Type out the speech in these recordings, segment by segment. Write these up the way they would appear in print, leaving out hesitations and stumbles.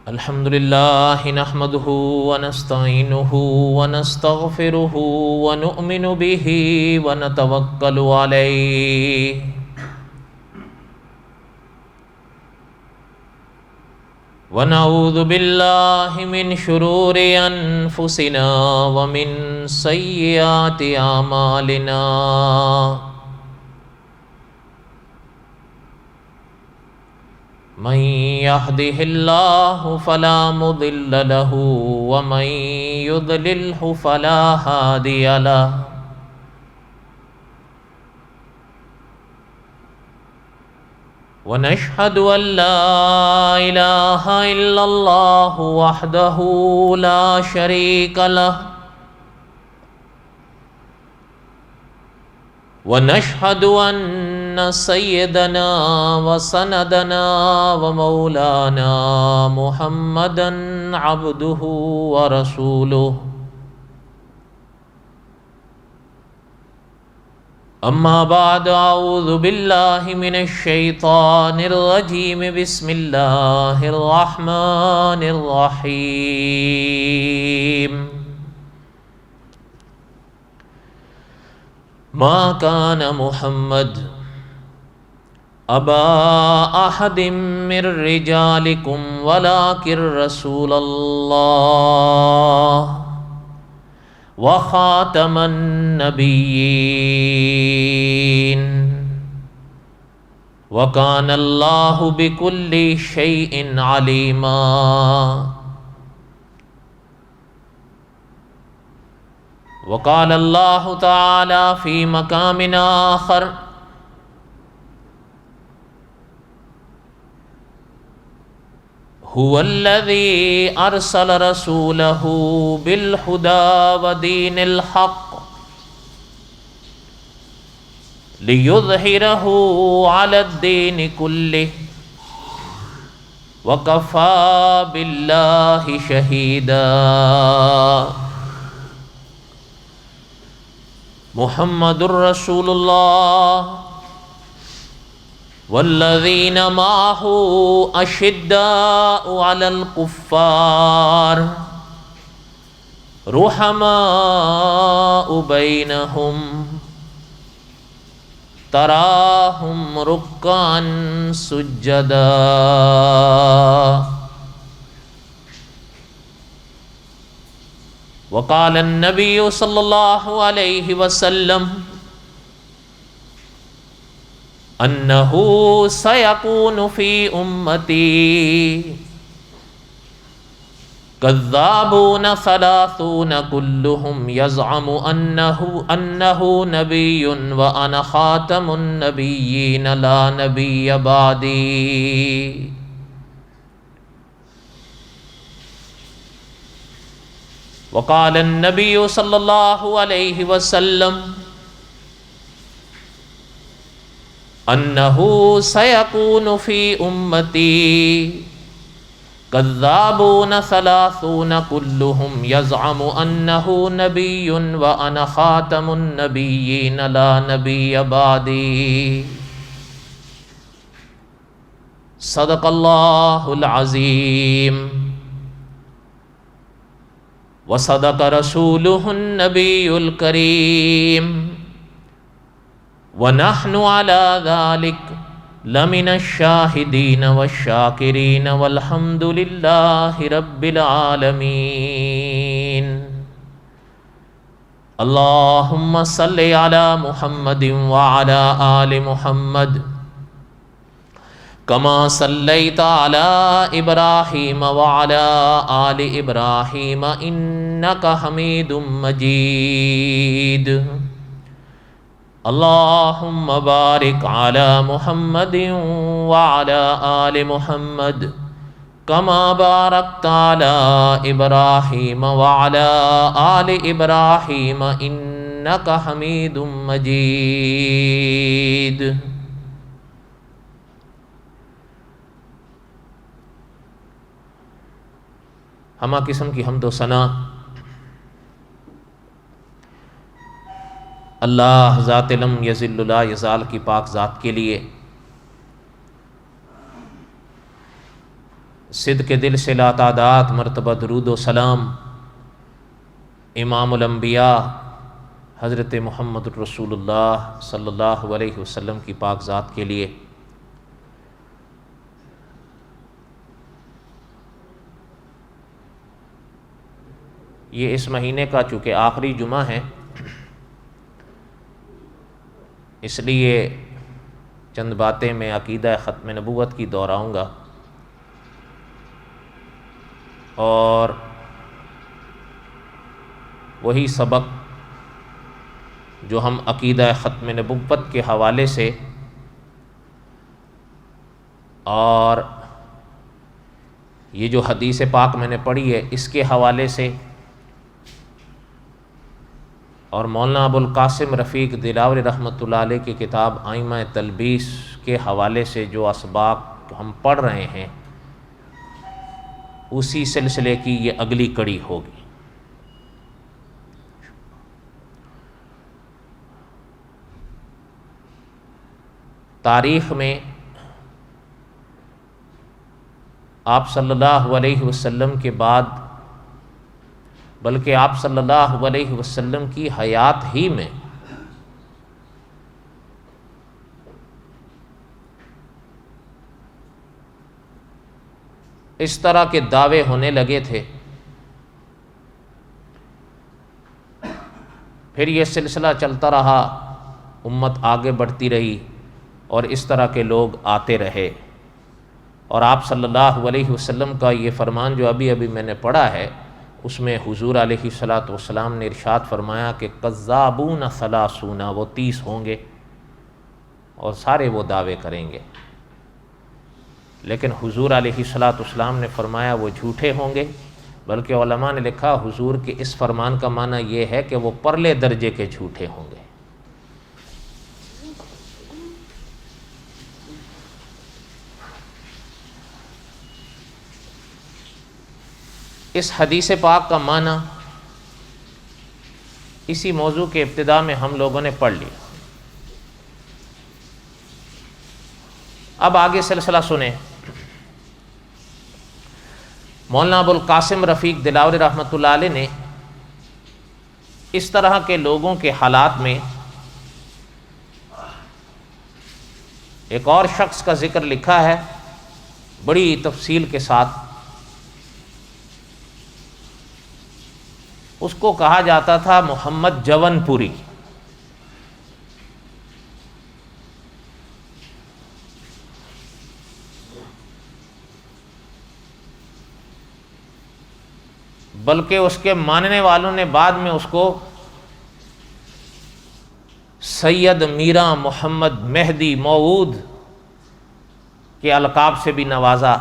الحمد لله نحمده ونستعينه ونستغفره ونؤمن به ونتوكل عليه ونعوذ بالله من شرور أنفسنا ومن سيئات أعمالنا من يهده الله فلا مضل له ومن يضلله فلا هادي له ونشهد أن لا إله إلا الله وحده لا شريك له ونشهد أن سيدنا وسندنا ومولانا محمدا عبده ورسوله أما بعد أعوذ بالله من الشيطان الرجيم بسم الله الرحمن الرحيم ما كان محمد أبا أحد من رجالكم ولكن رسول الله وخاتم النبيين وكان الله بكل شيء عليما وقال الله تعالى في مقام آخر هو الذي أرسل رسوله بالهدى ودين الحق ليظهره على الدين كله وكفى بالله شهيدا محمد رسول الله والذين معه أشداء على الكفار رحماء بينهم تراهم ركعا سجدا وقال النبي صلى الله عليه وسلم أنه سيكون في أمتي كذابون 30 كلهم يزعم أنه نبي وأنا خاتم النبيين لا نبي بعدي وقال النبي صلى الله عليه وسلم أنه سيكون في أمتي كذابون 30 كلهم يزعم أنه نبي وأنا خاتم النبيين لا نبي بعدي صدق الله العظيم وصدق رسوله النبي الكريم ونحن على ذلك لمن الشاهدين والشاكرين والحمد لله رب العالمين اللهم صل على محمد وعلى آل محمد كما صليت على إبراهيم وعلى آل إبراهيم إنك حميد مجيد اللهم بارك على محمد وعلى آل محمد كما باركت على إبراهيم وعلى آل إبراهيم إنك حميد مجيد ہمہ قسم کی حمد و ثنا اللہ ذات لم یزل لا یزال کی پاک ذات کے لیے صدق دل سے لاتعداد مرتبہ درود و سلام امام الانبیاء حضرت محمد الرسول اللہ صلی اللہ علیہ وسلم کی پاک ذات کے لیے۔ یہ اس مہینے کا چونکہ آخری جمعہ ہے، اس لیے چند باتیں میں عقیدہ ختم نبوت کی دہراؤں گا، اور وہی سبق جو ہم عقیدہ ختم نبوت کے حوالے سے اور یہ جو حدیث پاک میں نے پڑھی ہے اس کے حوالے سے، اور مولانا ابو القاسم رفیق دلاوری رحمۃ اللہ علیہ کی کتاب آئمہ تلبیس کے حوالے سے جو اسباق ہم پڑھ رہے ہیں، اسی سلسلے کی یہ اگلی کڑی ہوگی۔ تاریخ میں آپ صلی اللہ علیہ وسلم کے بعد، بلکہ آپ صلی اللہ علیہ وسلم کی حیات ہی میں اس طرح کے دعوے ہونے لگے تھے، پھر یہ سلسلہ چلتا رہا، امت آگے بڑھتی رہی اور اس طرح کے لوگ آتے رہے، اور آپ صلی اللہ علیہ وسلم کا یہ فرمان جو ابھی میں نے پڑھا ہے، اس میں حضور علیہ الصلوۃ والسلام نے ارشاد فرمایا کہ کذابون ثلاثون، وہ 30 ہوں گے اور سارے وہ دعوے کریں گے، لیکن حضور علیہ الصلوۃ والسلام نے فرمایا وہ جھوٹے ہوں گے، بلکہ علماء نے لکھا حضور کے اس فرمان کا معنی یہ ہے کہ وہ پرلے درجے کے جھوٹے ہوں گے۔ اس حدیث پاک کا معنی اسی موضوع کے ابتدا میں ہم لوگوں نے پڑھ لیا۔ اب آگے سلسلہ سنیں۔ مولانا ابو القاسم رفیق دلاوری رحمۃ اللہ علیہ نے اس طرح کے لوگوں کے حالات میں ایک اور شخص کا ذکر لکھا ہے بڑی تفصیل کے ساتھ۔ اس کو کہا جاتا تھا محمد جون پوری۔ بلکہ اس کے ماننے والوں نے بعد میں اس کو سید میراں محمد مہدی موعود کے القاب سے بھی نوازا۔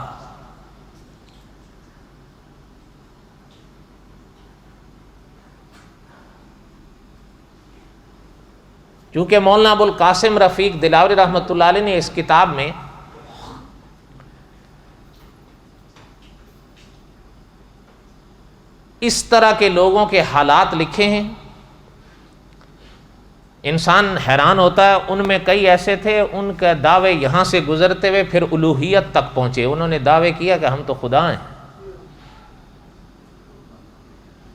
چونکہ مولانا ابو القاسم رفیق دلاوری رحمۃ اللہ علیہ نے اس کتاب میں اس طرح کے لوگوں کے حالات لکھے ہیں، انسان حیران ہوتا ہے۔ ان میں کئی ایسے تھے ان کے دعوے یہاں سے گزرتے ہوئے پھر الوہیت تک پہنچے، انہوں نے دعوے کیا کہ ہم تو خدا ہیں۔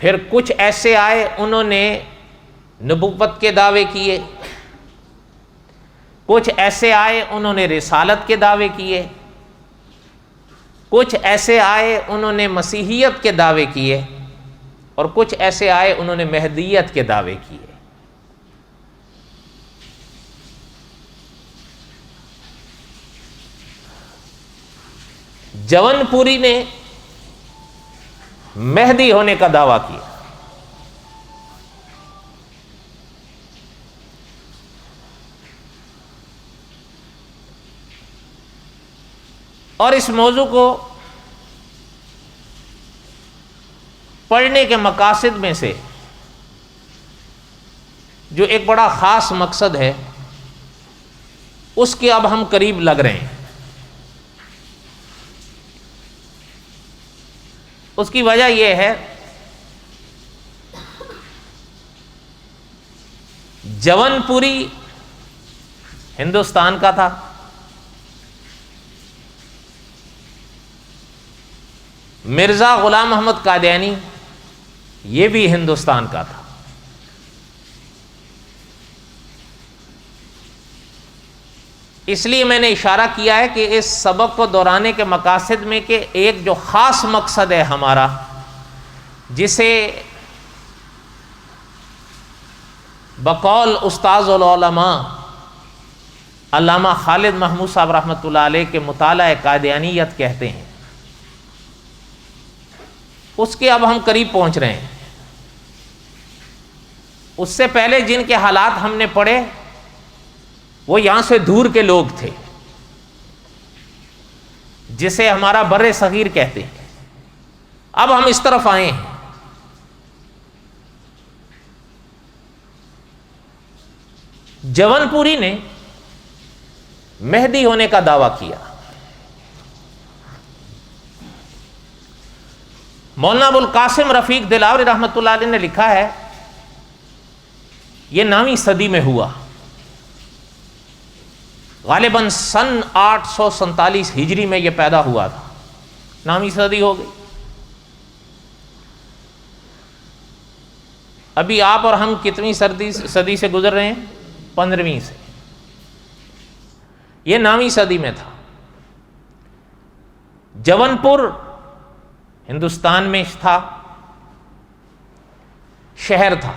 پھر کچھ ایسے آئے انہوں نے نبوت کے دعوے کیے، کچھ ایسے آئے انہوں نے رسالت کے دعوے کیے، کچھ ایسے آئے انہوں نے مسیحیت کے دعوے کیے، اور کچھ ایسے آئے انہوں نے مہدیت کے دعوے کیے۔ جون پوری نے مہدی ہونے کا دعویٰ کیا، اور اس موضوع کو پڑھنے کے مقاصد میں سے جو ایک بڑا خاص مقصد ہے اس کے اب ہم قریب لگ رہے ہیں۔ اس کی وجہ یہ ہے جون پوری ہندوستان کا تھا، مرزا غلام محمد قادیانی یہ بھی ہندوستان کا تھا۔ اس لیے میں نے اشارہ کیا ہے کہ اس سبق کو دہرانے کے مقاصد میں کہ ایک جو خاص مقصد ہے ہمارا، جسے بقول استاذ العلماء علامہ خالد محمود صاحب رحمۃ اللہ علیہ کے مطالعہ قادیانیت کہتے ہیں، اس کے اب ہم قریب پہنچ رہے ہیں۔ اس سے پہلے جن کے حالات ہم نے پڑھے وہ یہاں سے دور کے لوگ تھے، جسے ہمارا بر صغیر کہتے ہیں۔ اب ہم اس طرف آئے ہیں۔ جون پوری نے مہدی ہونے کا دعویٰ کیا۔ مولانا ابوالقاسم رفیق دلاوری رحمۃ اللہ علیہ نے لکھا ہے، یہ 9ویں صدی میں ہوا، غالباً سن 847 ہجری میں یہ پیدا ہوا تھا، 9ویں صدی ہو گئی۔ ابھی آپ اور ہم کتنی صدی سے گزر رہے ہیں؟ 15ویں سے۔ یہ 9ویں صدی میں تھا۔ جون پور ہندوستان میں تھا، شہر تھا۔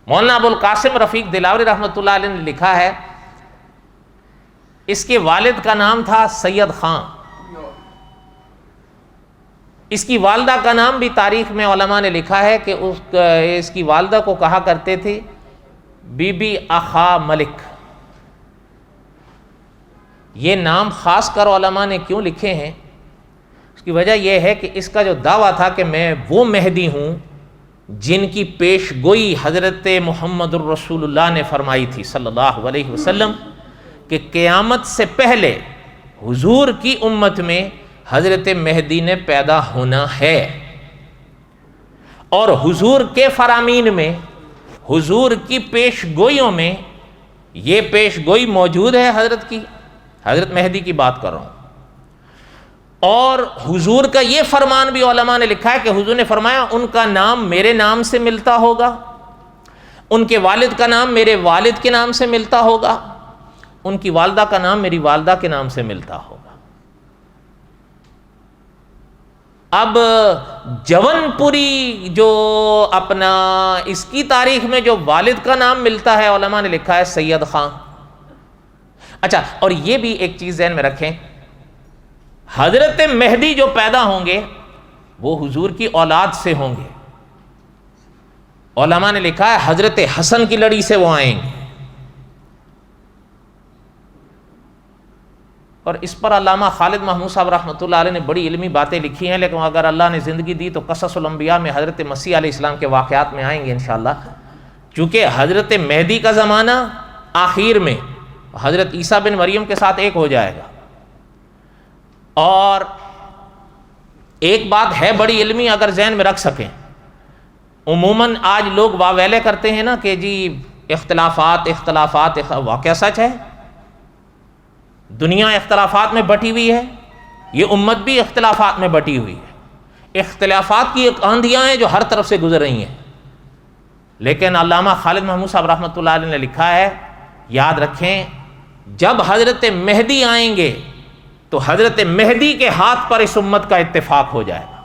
مولانا ابوالقاسم رفیق دلاوری رحمۃ اللہ علیہ نے لکھا ہے، اس کے والد کا نام تھا سید خان، اس کی والدہ کا نام بھی تاریخ میں علماء نے لکھا ہے کہ اس کی والدہ کو کہا کرتے تھے بی بی اخا ملک۔ یہ نام خاص کر علماء نے کیوں لکھے ہیں؟ اس کی وجہ یہ ہے کہ اس کا جو دعویٰ تھا کہ میں وہ مہدی ہوں جن کی پیش گوئی حضرت محمد الرسول اللہ نے فرمائی تھی صلی اللہ علیہ وسلم، کہ قیامت سے پہلے حضور کی امت میں حضرت مہدی نے پیدا ہونا ہے، اور حضور کے فرامین میں، حضور کی پیش گوئیوں میں یہ پیش گوئی موجود ہے حضرت کی، حضرت مہدی کی بات کر رہا ہوں۔ اور حضور کا یہ فرمان بھی علماء نے لکھا ہے کہ حضور نے فرمایا ان کا نام میرے نام سے ملتا ہوگا، ان کے والد کا نام میرے والد کے نام سے ملتا ہوگا، ان کی والدہ کا نام میری والدہ کے نام سے ملتا ہوگا۔ اب جون پوری جو اپنا اس کی تاریخ میں جو والد کا نام ملتا ہے، علماء نے لکھا ہے سید خان۔ اچھا، اور یہ بھی ایک چیز ذہن میں رکھیں، حضرت مہدی جو پیدا ہوں گے وہ حضور کی اولاد سے ہوں گے۔ علماء نے لکھا ہے حضرت حسن کی لڑی سے وہ آئیں گے، اور اس پر علامہ خالد محمود صاحب رحمۃ اللہ علیہ نے بڑی علمی باتیں لکھی ہیں، لیکن اگر اللہ نے زندگی دی تو قصص الانبیاء میں حضرت مسیح علیہ السلام کے واقعات میں آئیں گے انشاءاللہ، چونکہ حضرت مہدی کا زمانہ آخر میں حضرت عیسیٰ بن مریم کے ساتھ ایک ہو جائے گا۔ اور ایک بات ہے بڑی علمی، اگر ذہن میں رکھ سکیں، عموماً آج لوگ واویلے کرتے ہیں نا کہ جی اختلافات، واقعہ سچ ہے، دنیا اختلافات میں بٹی ہوئی ہے، یہ امت بھی اختلافات میں بٹی ہوئی ہے، اختلافات کی ایک آندھیاں ہیں جو ہر طرف سے گزر رہی ہیں، لیکن علامہ خالد محمود صاحب رحمۃ اللہ علیہ نے لکھا ہے، یاد رکھیں جب حضرت مہدی آئیں گے تو حضرت مہدی کے ہاتھ پر اس امت کا اتفاق ہو جائے گا۔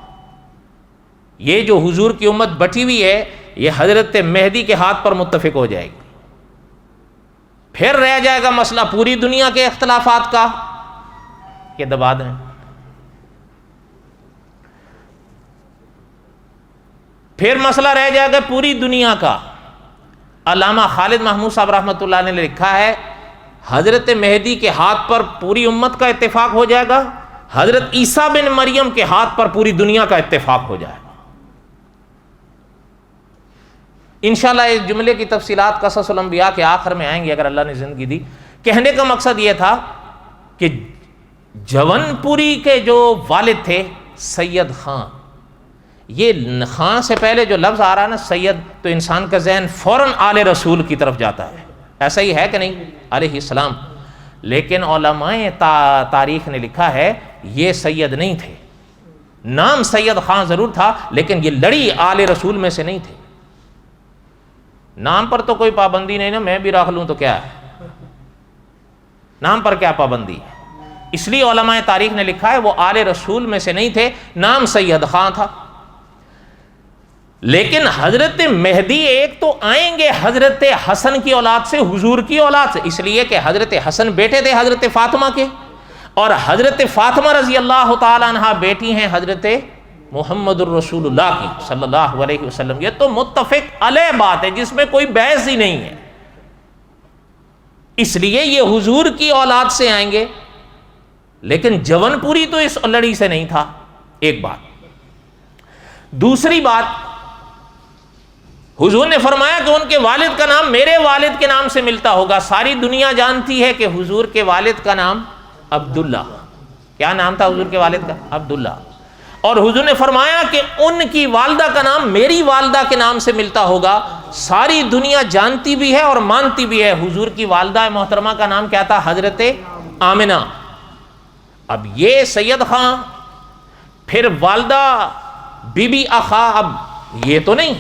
یہ جو حضور کی امت بٹی ہوئی ہے یہ حضرت مہدی کے ہاتھ پر متفق ہو جائے گی، پھر رہ جائے گا مسئلہ پوری دنیا کے اختلافات کا، یہ دبا دیں، پھر مسئلہ رہ جائے گا پوری دنیا کا۔ علامہ خالد محمود صاحب رحمۃ اللہ نے لکھا ہے حضرت مہدی کے ہاتھ پر پوری امت کا اتفاق ہو جائے گا، حضرت عیسیٰ بن مریم کے ہاتھ پر پوری دنیا کا اتفاق ہو جائے گا۔ انشاءاللہ اس جملے کی تفصیلات قصص الانبیاء کے آخر میں آئیں گی اگر اللہ نے زندگی دی۔ کہنے کا مقصد یہ تھا کہ جون پوری کے جو والد تھے سید خان، یہ خان سے پہلے جو لفظ آ رہا ہے نا سید، تو انسان کا ذہن فوراً آل رسول کی طرف جاتا ہے، ایسا ہی ہے کہ نہیں علیہ السلام. لیکن علماء تاریخ نے لکھا ہے یہ سید نہیں تھے. نام سید خان ضرور تھا لیکن یہ لڑی آل رسول میں سے نہیں تھے. نام پر تو کوئی پابندی نہیں نا، میں بھی رکھ لوں تو کیا ہے، نام پر کیا پابندی ہے. اس لیے علماء تاریخ نے لکھا ہے وہ آل رسول میں سے نہیں تھے، نام سید خان تھا. لیکن حضرت مہدی ایک تو آئیں گے حضرت حسن کی اولاد سے، حضور کی اولاد سے، اس لیے کہ حضرت حسن بیٹے تھے حضرت فاطمہ کے، اور حضرت فاطمہ رضی اللہ تعالی عنہ بیٹی ہیں حضرت محمد الرسول اللہ کی صلی اللہ علیہ وسلم. یہ تو متفق علیہ بات ہے جس میں کوئی بحث ہی نہیں ہے. اس لیے یہ حضور کی اولاد سے آئیں گے. لیکن جون پوری تو اس لڑی سے نہیں تھا. ایک بات. دوسری بات، حضور نے فرمایا کہ ان کے والد کا نام میرے والد کے نام سے ملتا ہوگا. ساری دنیا جانتی ہے کہ حضور کے والد کا نام عبداللہ. کیا نام تھا حضور کے والد کا؟ عبداللہ. اور حضور نے فرمایا کہ ان کی والدہ کا نام میری والدہ کے نام سے ملتا ہوگا. ساری دنیا جانتی بھی ہے اور مانتی بھی ہے. حضور کی والدہ محترمہ کا نام کیا تھا؟ حضرت آمنہ. اب یہ سید خان، پھر والدہ بی بی اخا، اب یہ تو نہیں.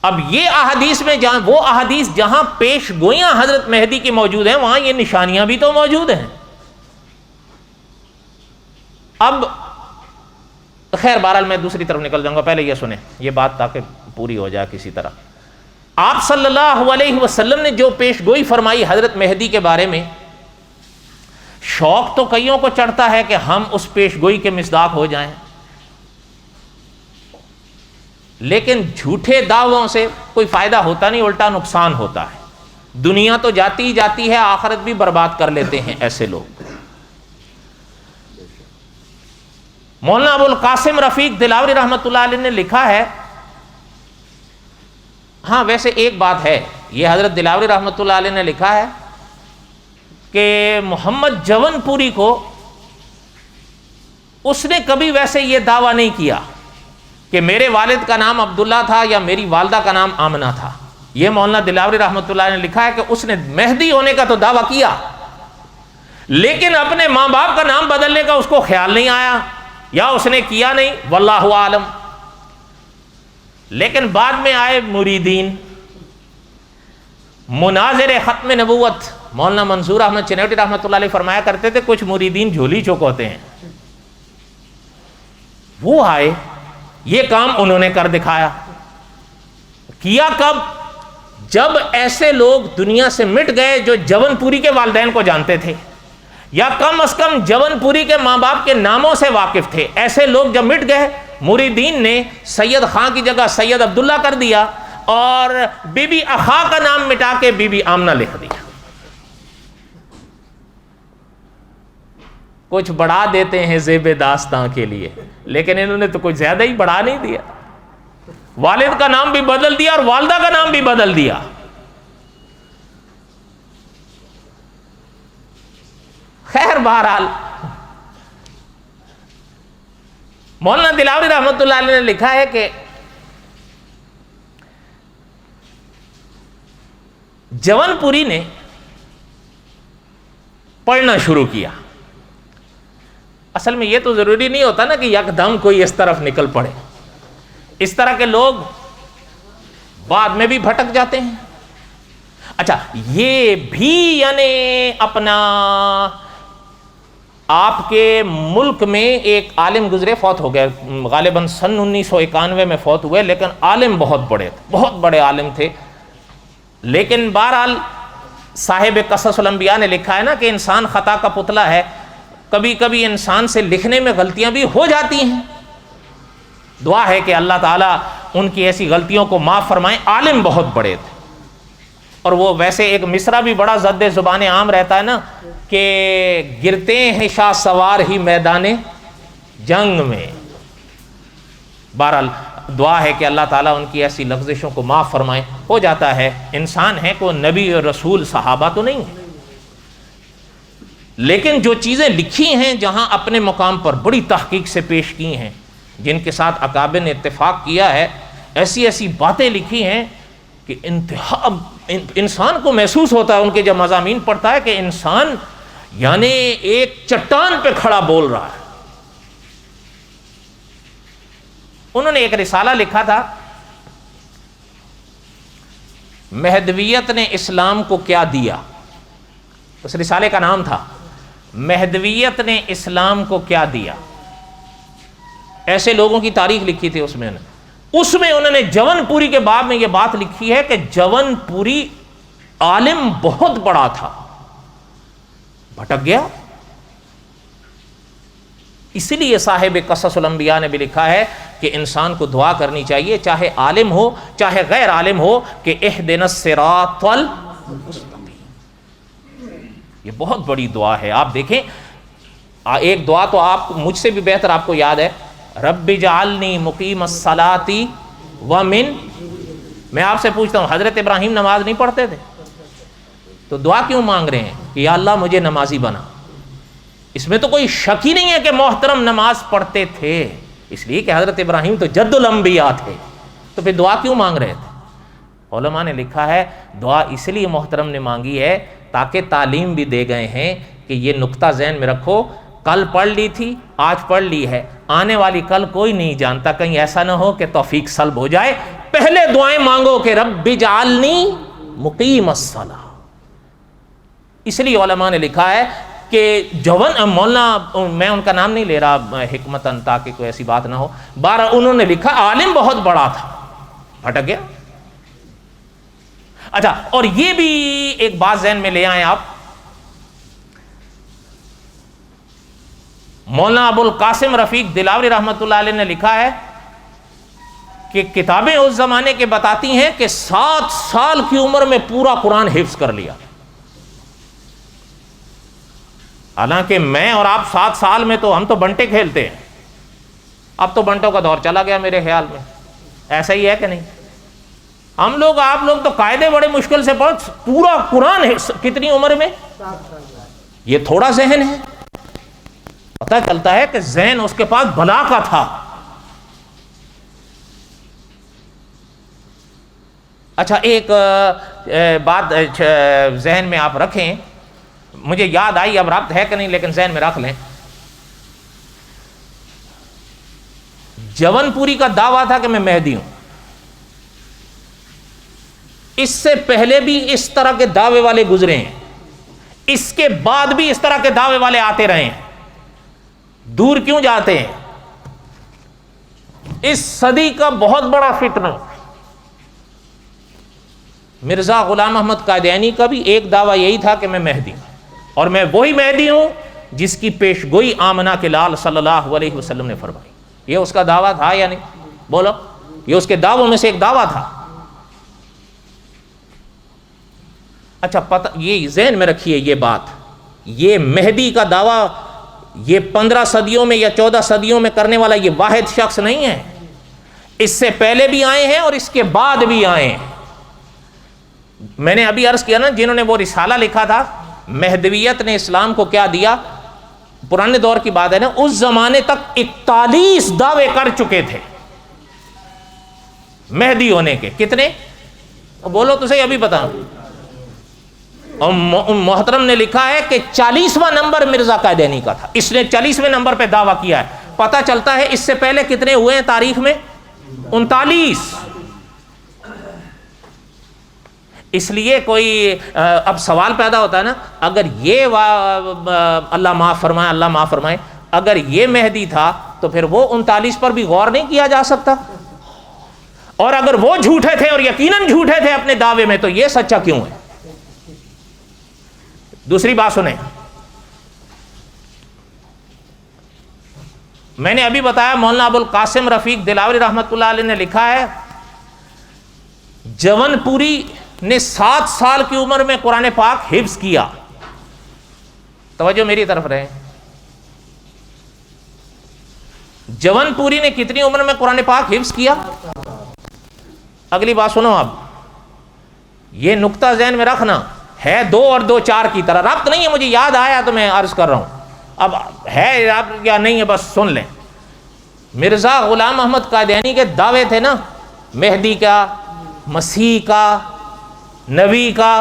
اب یہ احادیث میں جہاں وہ احادیث جہاں پیش گوئیاں حضرت مہدی کی موجود ہیں وہاں یہ نشانیاں بھی تو موجود ہیں. اب خیر بہرحال میں دوسری طرف نکل جاؤں گا، پہلے یہ سنیں یہ بات تاکہ پوری ہو جائے کسی طرح. آپ صلی اللہ علیہ وسلم نے جو پیش گوئی فرمائی حضرت مہدی کے بارے میں، شوق تو کئیوں کو چڑھتا ہے کہ ہم اس پیش گوئی کے مصداق ہو جائیں، لیکن جھوٹے دعووں سے کوئی فائدہ ہوتا نہیں، الٹا نقصان ہوتا ہے. دنیا تو جاتی ہی جاتی ہے، آخرت بھی برباد کر لیتے ہیں ایسے لوگ. مولانا ابو القاسم رفیق دلاوری رحمۃ اللہ علیہ نے لکھا ہے، ہاں ویسے ایک بات ہے، یہ حضرت دلاوری رحمۃ اللہ علیہ نے لکھا ہے کہ محمد جون پوری کو اس نے کبھی ویسے یہ دعویٰ نہیں کیا کہ میرے والد کا نام عبداللہ تھا یا میری والدہ کا نام آمنہ تھا. یہ مولانا دلاوری رحمۃ اللہ علیہ نے لکھا ہے کہ اس نے مہدی ہونے کا تو دعویٰ کیا، لیکن اپنے ماں باپ کا نام بدلنے کا اس کو خیال نہیں آیا یا اس نے کیا نہیں، واللہ عالم. لیکن بعد میں آئے مریدین، مناظر ختم نبوت، مولانا منصور احمد چنوٹی رحمۃ اللہ علیہ فرمایا کرتے تھے کچھ مریدین جھولی چوک ہوتے ہیں. وہ آئے، یہ کام انہوں نے کر دکھایا. کیا کب؟ جب ایسے لوگ دنیا سے مٹ گئے جو جون پوری کے والدین کو جانتے تھے یا کم از کم جون پوری کے ماں باپ کے ناموں سے واقف تھے. ایسے لوگ جب مٹ گئے، مریدین نے سید خان کی جگہ سید عبداللہ کر دیا اور بی بی اخا کا نام مٹا کے بی بی آمنہ لکھ دیا. کچھ بڑھا دیتے ہیں زیب داستاں کے لیے، لیکن انہوں نے تو کچھ زیادہ ہی بڑھا نہیں دیا. والد کا نام بھی بدل دیا اور والدہ کا نام بھی بدل دیا. خیر بہرحال مولانا دلاوری رحمۃ اللہ علیہ نے لکھا ہے کہ جون پوری نے پڑھنا شروع کیا. اصل میں یہ تو ضروری نہیں ہوتا نا کہ یکدم کوئی اس طرف نکل پڑے. اس طرح کے لوگ بعد میں بھی بھٹک جاتے ہیں. اچھا یہ بھی یعنی اپنا آپ کے ملک میں ایک عالم گزرے، فوت ہو گئے، غالباً سن 1991 میں فوت ہوئے، لیکن عالم بہت بڑے تھے، بہت بڑے عالم تھے. لیکن بہرحال صاحب قصص الانبیاء نے لکھا ہے نا کہ انسان خطا کا پتلا ہے، کبھی کبھی انسان سے لکھنے میں غلطیاں بھی ہو جاتی ہیں. دعا ہے کہ اللہ تعالیٰ ان کی ایسی غلطیوں کو معاف فرمائیں. عالم بہت بڑے تھے، اور وہ ویسے ایک مصرع بھی بڑا زد زبان عام رہتا ہے نا کہ گرتے ہیں شاہ سوار ہی میدان جنگ میں. بہرحال دعا ہے کہ اللہ تعالیٰ ان کی ایسی لغزشوں کو معاف فرمائے. ہو جاتا ہے، انسان ہے، کوئی نبی اور رسول صحابہ تو نہیں ہے. لیکن جو چیزیں لکھی ہیں جہاں اپنے مقام پر بڑی تحقیق سے پیش کی ہیں، جن کے ساتھ اکابر نے اتفاق کیا ہے، ایسی ایسی باتیں لکھی ہیں کہ انتہا انسان کو محسوس ہوتا ہے ان کے جب مضامین پڑھتا ہے کہ انسان یعنی ایک چٹان پہ کھڑا بول رہا ہے۔ انہوں نے ایک رسالہ لکھا تھا، مہدویت نے اسلام کو کیا دیا، اس رسالے کا نام تھا مہدویت نے اسلام کو کیا دیا۔ ایسے لوگوں کی تاریخ لکھی تھی اس میں انہوں نے جون پوری کے باب میں یہ بات لکھی ہے کہ جون پوری عالم بہت بڑا تھا، بھٹک گیا۔ اسی لیے صاحب قصص الانبیاء نے بھی لکھا ہے کہ انسان کو دعا کرنی چاہیے، چاہے عالم ہو چاہے غیر عالم ہو، کہ اہدنا الصراط المستقیم۔ یہ بہت بڑی دعا ہے۔ آپ دیکھیں، ایک دعا تو آپ مجھ سے بھی بہتر آپ کو یاد ہے، رب اجعلنی مقیم الصلاۃ ومن، میں آپ سے پوچھتا ہوں حضرت ابراہیم نماز نہیں پڑھتے تھے؟ تو دعا کیوں مانگ رہے ہیں کہ یا اللہ مجھے نمازی بنا؟ اس میں تو کوئی شک ہی نہیں ہے کہ محترم نماز پڑھتے تھے، اس لیے کہ حضرت ابراہیم تو جد الانبیاء تھے، تو پھر دعا کیوں مانگ رہے تھے؟ علماء نے لکھا ہے دعا اس لیے محترم نے مانگی ہے تاکہ تعلیم بھی دے گئے ہیں کہ یہ نقطہ ذہن میں رکھو، کل پڑھ لی تھی آج پڑھ لی ہے، آنے والی کل کوئی نہیں جانتا، کہیں ایسا نہ ہو کہ توفیق سلب ہو جائے۔ پہلے دعائیں مانگو کہ رب اجعلنی مقیم الصلاۃ۔ اس لیے علماء نے لکھا ہے کہ مولانا، میں ان کا نام نہیں لے رہا حکمتاً تاکہ کوئی ایسی بات نہ ہو، انہوں نے لکھا عالم بہت بڑا تھا، بھٹک گیا۔ اچھا، اور یہ بھی ایک بات ذہن میں لے آئیں آپ، مولانا ابو القاسم رفیق دلاوری رحمۃ اللہ علیہ نے لکھا ہے کہ کتابیں اس زمانے کے بتاتی ہیں کہ 7 سال کی عمر میں پورا قرآن حفظ کر لیا۔ حالانکہ میں اور آپ 7 سال میں تو ہم تو بنٹے کھیلتے ہیں، اب تو بنٹوں کا دور چلا گیا میرے خیال میں، ایسا ہی ہے کہ نہیں؟ ہم لوگ آپ لوگ تو قاعدے بڑے مشکل سے پڑھ، پورا قرآن کتنی عمر میں؟ یہ تھوڑا ذہن ہے، پتہ چلتا ہے کہ ذہن اس کے پاس بلا کا تھا۔ اچھا، ایک بات ذہن میں آپ رکھیں، مجھے یاد آئی، اب رابط ہے کہ نہیں لیکن ذہن میں رکھ لیں۔ جون پوری کا دعویٰ تھا کہ میں مہدی ہوں، اس سے پہلے بھی اس طرح کے دعوے والے گزرے ہیں، اس کے بعد بھی اس طرح کے دعوے والے آتے رہے ہیں، دور کیوں جاتے ہیں؟ اس صدی کا بہت بڑا فتنہ، مرزا غلام احمد قادیانی کا بھی ایک دعویٰ یہی تھا کہ میں مہدی ہوں، اور میں وہی مہدی ہوں جس کی پیش گوئی آمنہ کے لال صلی اللہ علیہ وسلم نے فرمائی۔ یہ اس کا دعویٰ تھا یا نہیں؟ بولو، یہ اس کے دعووں میں سے ایک دعویٰ تھا۔ اچھا، پتہ یہ ذہن میں رکھیے، یہ بات، یہ مہدی کا دعویٰ یہ 15 صدیوں میں یا 14 صدیوں میں کرنے والا یہ واحد شخص نہیں ہے، اس سے پہلے بھی آئے ہیں اور اس کے بعد بھی آئے ہیں۔ میں نے ابھی عرض کیا نا، جنہوں نے وہ رسالہ لکھا تھا مہدویت نے اسلام کو کیا دیا، پرانے دور کی بات ہے نا، اس زمانے تک 41 دعوے کر چکے تھے مہدی ہونے کے۔ کتنے؟ بولو تو صحیح، ابھی بتاؤ۔ اور محترم نے لکھا ہے کہ 40واں نمبر مرزا قادیانی کا تھا، اس نے 40ویں نمبر پہ دعویٰ کیا ہے۔ پتہ چلتا ہے اس سے پہلے کتنے ہوئے ہیں تاریخ میں؟ 39۔ اس لیے کوئی اب سوال پیدا ہوتا ہے نا، اگر یہ اللہ معاف فرمائے، اللہ معاف فرمائے، اگر یہ مہدی تھا تو پھر وہ 39 پر بھی غور نہیں کیا جا سکتا؟ اور اگر وہ جھوٹے تھے اور یقیناً جھوٹے تھے اپنے دعوے میں، تو یہ سچا کیوں ہے؟ دوسری بات سنیں، میں نے ابھی بتایا مولانا ابو القاسم رفیق دلاوری رحمۃ اللہ علیہ نے لکھا ہے جون پوری نے 7 سال کی عمر میں قرآن پاک حفظ کیا۔ توجہ میری طرف رہے، جون پوری نے کتنی عمر میں قرآن پاک حفظ کیا؟ اگلی بات سنو، اب یہ نقطہ ذہن میں رکھنا، ہے 2 اور 2 4 کی طرح، ربط نہیں ہے، مجھے یاد آیا تو میں عرض کر رہا ہوں، اب ہے ربط یا نہیں ہے بس سن لیں۔ مرزا غلام احمد قادیانی کے دعوے تھے نا، مہدی کا، مسیح کا، نبی کا،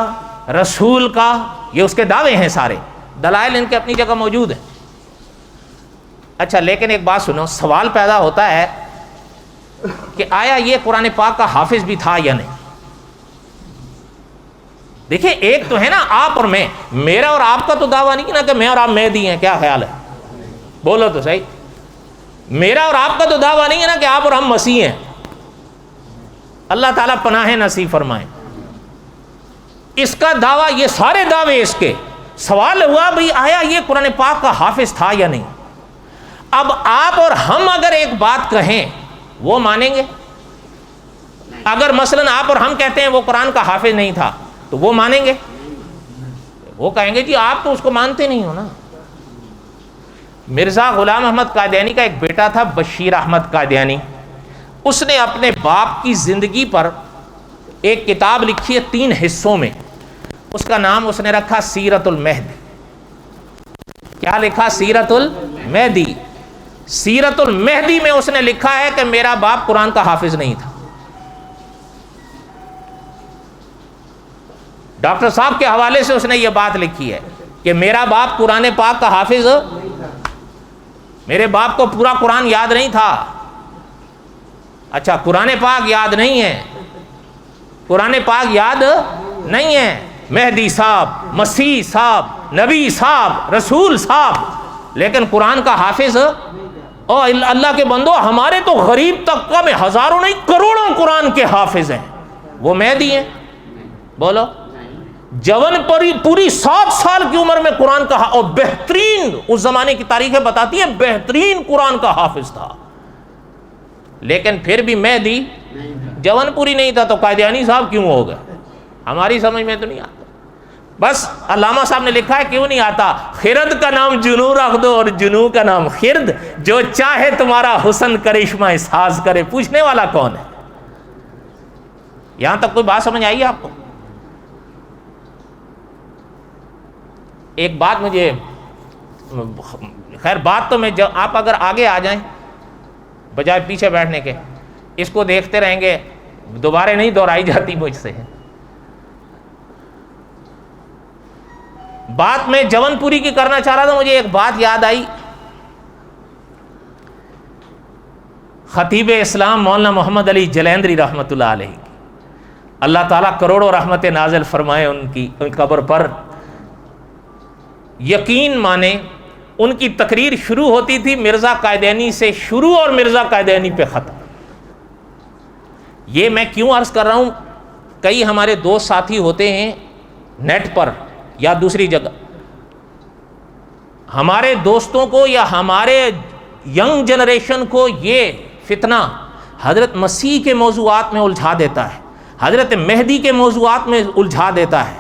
رسول کا، یہ اس کے دعوے ہیں سارے، دلائل ان کے اپنی جگہ موجود ہیں۔ اچھا لیکن ایک بات سنو، سوال پیدا ہوتا ہے کہ آیا یہ قرآن پاک کا حافظ بھی تھا یا نہیں؟ دیکھیں ایک تو ہے نا آپ اور میں، میرا اور آپ کا تو دعویٰ نہیں نا کہ میں اور آپ مہدی ہیں، کیا خیال ہے؟ بولو تو صحیح۔ میرا اور آپ کا تو دعویٰ نہیں ہے نا کہ آپ اور ہم مسیح ہیں، اللہ تعالیٰ پناہ نصیب فرمائے۔ اس کا دعویٰ، یہ سارے دعوے اس کے، سوال ہوا بھئی آیا یہ قرآن پاک کا حافظ تھا یا نہیں؟ اب آپ اور ہم اگر ایک بات کہیں وہ مانیں گے؟ اگر مثلا آپ اور ہم کہتے ہیں وہ قرآن کا حافظ نہیں تھا تو وہ مانیں گے؟ وہ کہیں گے جی آپ تو اس کو مانتے نہیں ہو نا۔ مرزا غلام احمد قادیانی کا ایک بیٹا تھا بشیر احمد قادیانی، اس نے اپنے باپ کی زندگی پر ایک کتاب لکھی ہے 3 حصوں میں، اس کا نام اس نے رکھا سیرت المہدی۔ کیا لکھا؟ سیرت المہدی۔ سیرت المہدی میں اس نے لکھا ہے کہ میرا باپ قرآن کا حافظ نہیں تھا۔ ڈاکٹر صاحب کے حوالے سے اس نے یہ بات لکھی ہے کہ میرا باپ قرآن پاک کا حافظ، میرے باپ کو پورا قرآن یاد نہیں تھا۔ اچھا قرآن پاک یاد نہیں ہے، قرآن پاک یاد نہیں ہے، مہدی صاحب، مسیح صاحب، نبی صاحب، رسول صاحب، لیکن قرآن کا حافظ؟ او اللہ کے بندو، ہمارے تو غریب طبقہ میں ہزاروں نہیں کروڑوں قرآن کے حافظ ہیں، وہ مہدی ہیں؟ بولو۔ جون پوری 7 سال کی عمر میں قرآن کا، اور بہترین، اس زمانے کی تاریخیں بتاتی ہیں بہترین قرآن کا حافظ تھا، لیکن پھر بھی مہدی جون پوری نہیں تھا، تو قادیانی صاحب کیوں ہو گئے؟ ہماری سمجھ میں تو نہیں آتا۔ بس علامہ صاحب نے لکھا ہے کیوں نہیں آتا، خرد کا نام جنو رکھ دو اور جنو کا نام خرد، جو چاہے تمہارا حسن کرشمہ ساز کرے، پوچھنے والا کون ہے؟ یہاں تک کوئی بات سمجھ آئی ہے آپ کو؟ ایک بات مجھے، خیر بات تو میں، آپ اگر آگے آ جائیں بجائے پیچھے بیٹھنے کے، اس کو دیکھتے رہیں گے، دوبارہ نہیں دہرائی جاتی مجھ سے۔ بات میں جون پوری کی کرنا چاہ رہا تھا، مجھے ایک بات یاد آئی، خطیب اسلام مولانا محمد علی جلیندری رحمۃ اللہ علیہ، اللہ تعالیٰ کروڑوں رحمت نازل فرمائے ان کی قبر پر۔ یقین مانے ان کی تقریر شروع ہوتی تھی مرزا قادیانی سے شروع اور مرزا قادیانی پہ ختم۔ یہ میں کیوں عرض کر رہا ہوں، کئی ہمارے دوست ساتھی ہوتے ہیں نیٹ پر یا دوسری جگہ، ہمارے دوستوں کو یا ہمارے ینگ جنریشن کو یہ فتنہ حضرت مسیح کے موضوعات میں الجھا دیتا ہے، حضرت مہدی کے موضوعات میں الجھا دیتا ہے۔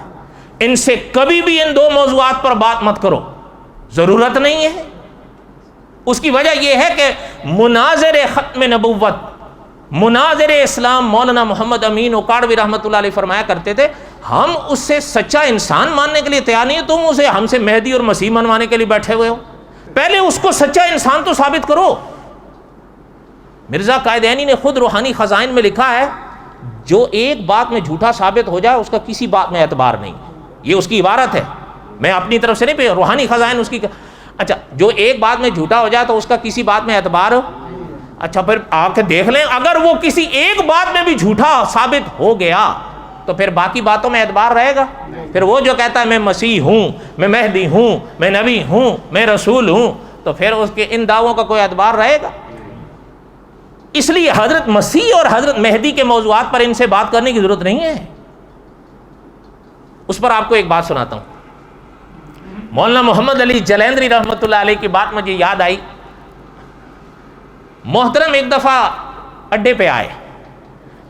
ان سے کبھی بھی ان 2 موضوعات پر بات مت کرو، ضرورت نہیں ہے۔ اس کی وجہ یہ ہے کہ مناظر ختم نبوت، مناظر اسلام مولانا محمد امین اکاڑوی رحمۃ اللہ علیہ فرمایا کرتے تھے، ہم اس سے سچا انسان ماننے کے لیے تیار نہیں ہے، تم اسے ہم سے مہدی اور مسیح منوانے کے لیے بیٹھے ہوئے ہو، پہلے اس کو سچا انسان تو ثابت کرو۔ مرزا قادیانی نے خود روحانی خزائن میں لکھا ہے، جو ایک بات میں جھوٹا ثابت ہو جائے اس کا کسی بات میں اعتبار نہیں، یہ اس کی عبارت ہے، میں اپنی طرف سے نہیں پہ، روحانی خزائن اس کی۔ اچھا جو ایک بات میں جھوٹا ہو جائے تو اس کا کسی بات میں اعتبار ہو، اچھا پھر آ کے دیکھ لیں، اگر وہ کسی ایک بات میں بھی جھوٹا ثابت ہو گیا تو پھر باقی باتوں میں اعتبار رہے گا؟ پھر وہ جو کہتا ہے میں مسیح ہوں، میں مہدی ہوں، میں نبی ہوں، میں رسول ہوں، تو پھر اس کے ان دعووں کا کوئی اعتبار رہے گا؟ اس لیے حضرت مسیح اور حضرت مہدی کے موضوعات پر ان سے بات کرنے کی ضرورت نہیں ہے۔ اس پر آپ کو ایک بات سناتا ہوں، مولانا محمد علی جلیندری رحمۃ اللہ علیہ کی بات مجھے یاد آئی۔ محترم ایک دفعہ اڈے پہ آئے،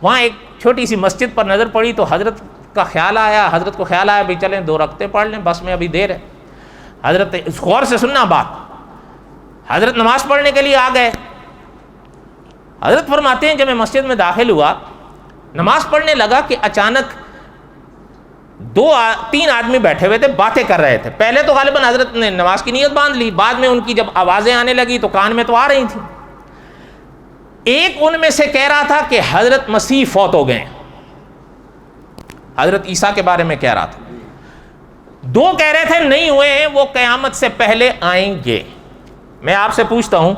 وہاں ایک چھوٹی سی مسجد پر نظر پڑی تو حضرت کا خیال آیا، حضرت کو خیال آیا بھی چلیں 2 رکعتیں پڑھ لیں، بس میں ابھی دیر ہے۔ حضرت غور سے سننا بات، حضرت نماز پڑھنے کے لیے آ گئے۔ حضرت فرماتے ہیں جب میں مسجد میں داخل ہوا، نماز پڑھنے لگا کہ اچانک تین آدمی بیٹھے ہوئے تھے، باتیں کر رہے تھے. پہلے تو غالباً حضرت نے نماز کی نیت باندھ لی، بعد میں ان کی جب آوازیں آنے لگی تو کان میں تو آ رہی تھیں. ایک ان میں سے کہہ رہا تھا کہ حضرت مسیح فوت ہو گئے، حضرت عیسیٰ کے بارے میں کہہ رہا تھا. دو کہہ رہے تھے نہیں ہوئے ہیں، وہ قیامت سے پہلے آئیں گے. میں آپ سے پوچھتا ہوں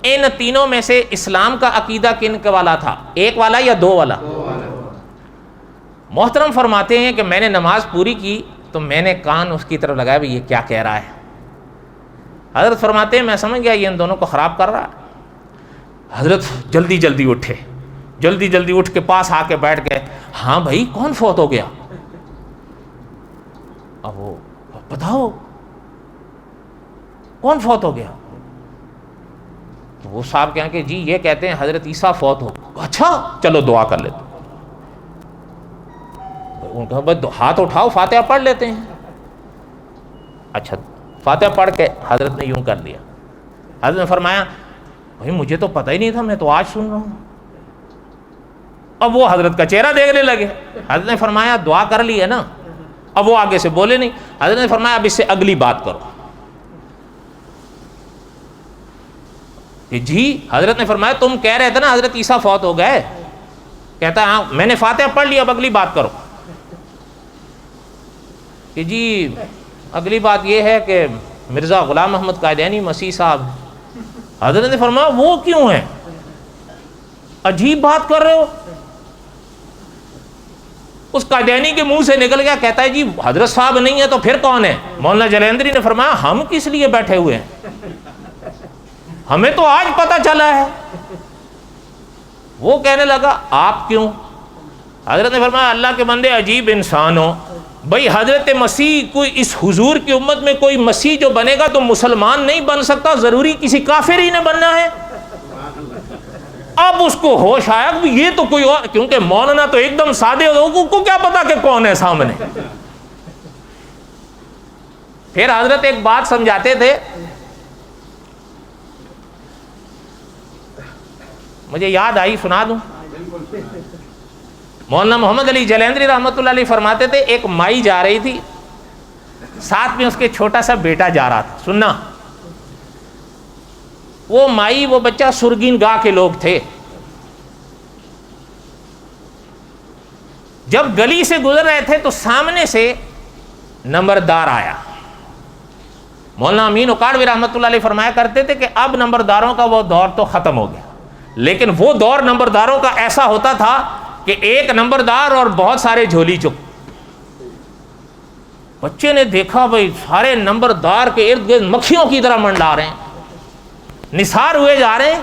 ان تینوں میں سے اسلام کا عقیدہ کن کے والا تھا، ایک والا یا دو والا؟ محترم فرماتے ہیں کہ میں نے نماز پوری کی تو میں نے کان اس کی طرف لگایا بھی یہ کیا کہہ رہا ہے. حضرت فرماتے ہیں میں سمجھ گیا یہ ان دونوں کو خراب کر رہا ہے. حضرت جلدی جلدی اٹھے، جلدی جلدی اٹھ کے پاس آ کے بیٹھ گئے. ہاں بھائی کون فوت ہو گیا؟ اب وہ بتاؤ کون فوت ہو گیا؟ تو وہ صاحب کہیں کہ جی یہ کہتے ہیں حضرت عیسیٰ فوت ہو. اچھا چلو دعا کر لیتے. ان کا بس ہاتھ اٹھاؤ فاتحہ پڑھ لیتے ہیں. اچھا فاتحہ پڑھ کے حضرت نے یوں کر لیا. حضرت نے فرمایا بھائی مجھے تو پتہ ہی نہیں تھا، میں تو آج سن رہا ہوں. اب وہ حضرت کا چہرہ دیکھنے لگے. حضرت نے فرمایا دعا کر لی ہے نا. اب وہ آگے سے بولے نہیں. حضرت نے فرمایا اب اس سے اگلی بات کرو. کہ جی حضرت نے فرمایا تم کہہ رہے تھے نا حضرت عیسیٰ فوت ہو گئے. کہتا ہے ہاں میں نے فاتحہ پڑھ لی، اب اگلی بات کرو. کہ جی اگلی بات یہ ہے کہ مرزا غلام محمد قادیانی مسیح صاحب. حضرت نے فرمایا وہ کیوں ہیں؟ عجیب بات کر رہے ہو. اس قادیانی کے منہ سے نکل گیا. کہتا ہے جی حضرت صاحب نہیں ہے تو پھر کون ہے؟ مولانا جلندری نے فرمایا ہم کس لیے بیٹھے ہوئے ہیں، ہمیں تو آج پتہ چلا ہے. وہ کہنے لگا آپ کیوں؟ حضرت نے فرمایا اللہ کے بندے عجیب انسان ہو. بھائی حضرت مسیح کوئی اس حضور کی امت میں کوئی مسیح جو بنے گا تو مسلمان نہیں بن سکتا، ضروری کسی کافر ہی نے بننا ہے. اب اس کو ہوش آیا کہ یہ تو کوئی اور، کیونکہ مولانا تو ایک دم سادے ہو کو کیا پتا کہ کون ہے سامنے. پھر حضرت ایک بات سمجھاتے تھے، مجھے یاد آئی سنا دوں. مولانا محمد علی جلندری رحمۃ اللہ علیہ فرماتے تھے ایک مائی جا رہی تھی، ساتھ میں اس کے چھوٹا سا بیٹا جا رہا تھا. سننا، وہ مائی وہ بچہ سرگین گاہ کے لوگ تھے. جب گلی سے گزر رہے تھے تو سامنے سے نمبردار آیا. مولانا امین اکاڑوی رحمۃ اللہ علیہ فرمایا کرتے تھے کہ اب نمبرداروں کا وہ دور تو ختم ہو گیا، لیکن وہ دور نمبرداروں کا ایسا ہوتا تھا کہ ایک نمبردار اور بہت سارے جھولی چک. بچے نے دیکھا بھائی سارے نمبردار کے ارد گرد مکھیوں کی طرح منڈلا رہے ہیں، نثار ہوئے جا رہے ہیں.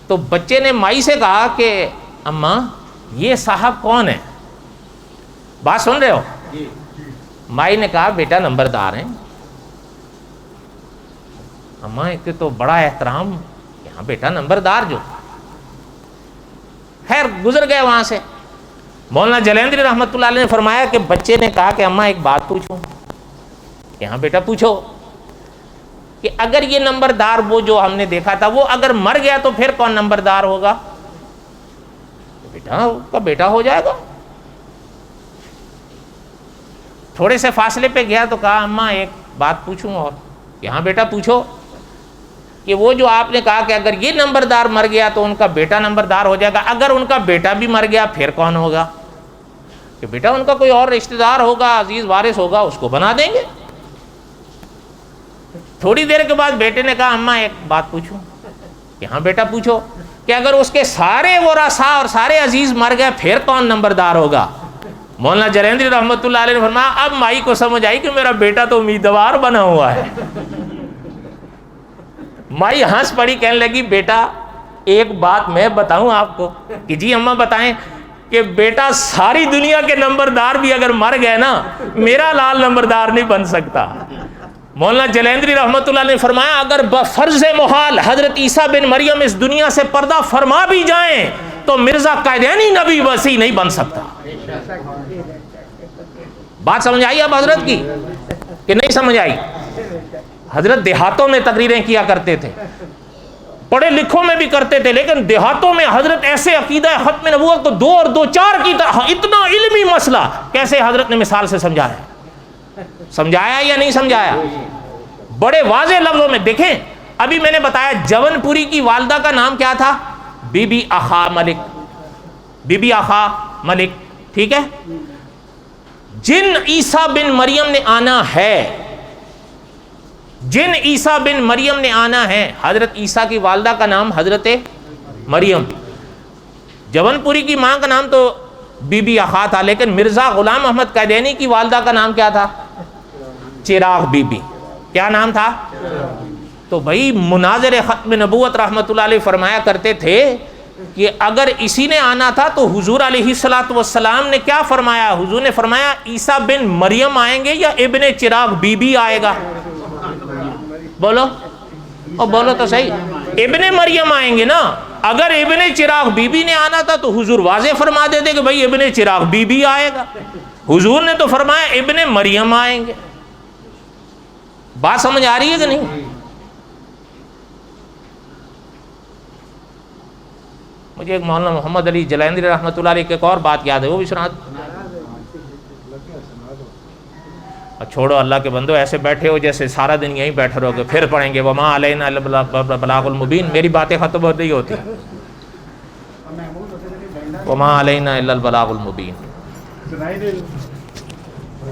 تو بچے نے مائی سے کہا کہ اماں یہ صاحب کون ہے؟ بات سن رہے ہو؟ مائی نے کہا بیٹا نمبردار ہیں. اماں ایک تو بڑا احترام، یہاں بیٹا نمبردار جو. خیر گزر گئے وہاں سے. مولانا جلندری رحمۃ اللہ علیہ نے فرمایا کہ بچے نے کہا کہ اماں ایک بات پوچھوں. یہاں بیٹا پوچھو کہ اگر یہ نمبردار وہ جو ہم نے دیکھا تھا وہ اگر مر گیا تو پھر کون نمبردار ہوگا؟ بیٹا اس کا بیٹا ہو جائے گا. تھوڑے سے فاصلے پہ گیا تو کہا اماں ایک بات پوچھوں اور. یہاں بیٹا پوچھو کہ وہ جو آپ نے کہا کہ اگر یہ نمبردار مر گیا تو ان کا بیٹا نمبردار ہو جائے گا، اگر ان کا بیٹا بھی مر گیا پھر کون ہوگا؟ کہ بیٹا ان کا کوئی اور رشتہ دار ہوگا، عزیز وارث ہوگا، اس کو بنا دیں گے. تھوڑی دیر کے بعد بیٹے نے کہا اماں ایک بات پوچھوں. یہاں بیٹا پوچھو کہ اگر اس کے سارے ورثاء اور سارے عزیز مر گئے پھر کون نمبردار ہوگا؟ مولانا جلندری رحمۃ اللہ علیہ نے فرمایا اب مائی کو سمجھ آئی کہ میرا بیٹا تو امیدوار بنا ہوا ہے. مائی ہنس پڑی، کہنے لگی بیٹا ایک بات میں بتاؤں آپ کو. کہ جی اماں بتائیں. کہ بیٹا ساری دنیا کے نمبردار بھی اگر مر گئے نا میرا لال نمبردار نہیں بن سکتا. مولانا جلندری رحمۃ اللہ نے فرمایا اگر بفرض محال حضرت عیسیٰ بن مریم اس دنیا سے پردہ فرما بھی جائیں تو مرزا قادیانی نبی وسیع نہیں بن سکتا. بات سمجھ آئی اب حضرت کی کہ نہیں سمجھ آئی؟ حضرت دیہاتوں میں تقریریں کیا کرتے تھے. پڑھے لکھوں میں بھی کرتے تھے، لیکن دیہاتوں میں حضرت ایسے عقیدہ ختم نبوت کو 2 اور 2 4 کی طرح، اتنا علمی مسئلہ کیسے حضرت نے مثال سے سمجھایا یا نہیں سمجھایا؟ بڑے واضح لفظوں میں. دیکھیں ابھی میں نے بتایا جون پوری کی والدہ کا نام کیا تھا؟ بی بی آخا ملک، بی بی آخا ملک، ٹھیک ہے. جن عیسیٰ بن مریم نے آنا ہے، جن عیسیٰ بن مریم نے آنا ہے، حضرت عیسیٰ کی والدہ کا نام حضرت مریم. جون پوری کی ماں کا نام تو بی بی آخا تھا، لیکن مرزا غلام احمد قادیانی کی والدہ کا نام کیا تھا؟ چراغ بی بی. کیا نام تھا؟ تو بھائی مناظر ختم نبوت رحمۃ اللہ علیہ فرمایا کرتے تھے کہ اگر اسی نے آنا تھا تو حضور علیہ الصلوۃ والسلام نے کیا فرمایا؟ حضور نے فرمایا عیسیٰ بن مریم آئیں گے یا ابن چراغ بی بی آئے گا؟ بولو او بولو تو صحیح. ابن مریم آئیں گے نا. اگر ابن چراغ بی بی نے آنا تھا تو حضور واضح فرما دیتے کہ بھائی ابن چراغ بی بی آئے گا. حضور نے تو فرمایا ابن مریم آئیں گے. بات سمجھ آ رہی ہے کہ نہیں؟ مجھے ایک مولانا محمد علی جلیندری رحمۃ اللہ علیہ کی ایک اور بات یاد ہے، وہ بھی سنا. چھوڑو اللہ کے بندو، ایسے بیٹھے ہو جیسے سارا دن یہیں بیٹھے رہو گے، پھر پڑھیں گے وما علینا الا البلاغ المبین. میری باتیں ختم ہو نہیں ہوتی. وما علینا الا البلاغ المبین.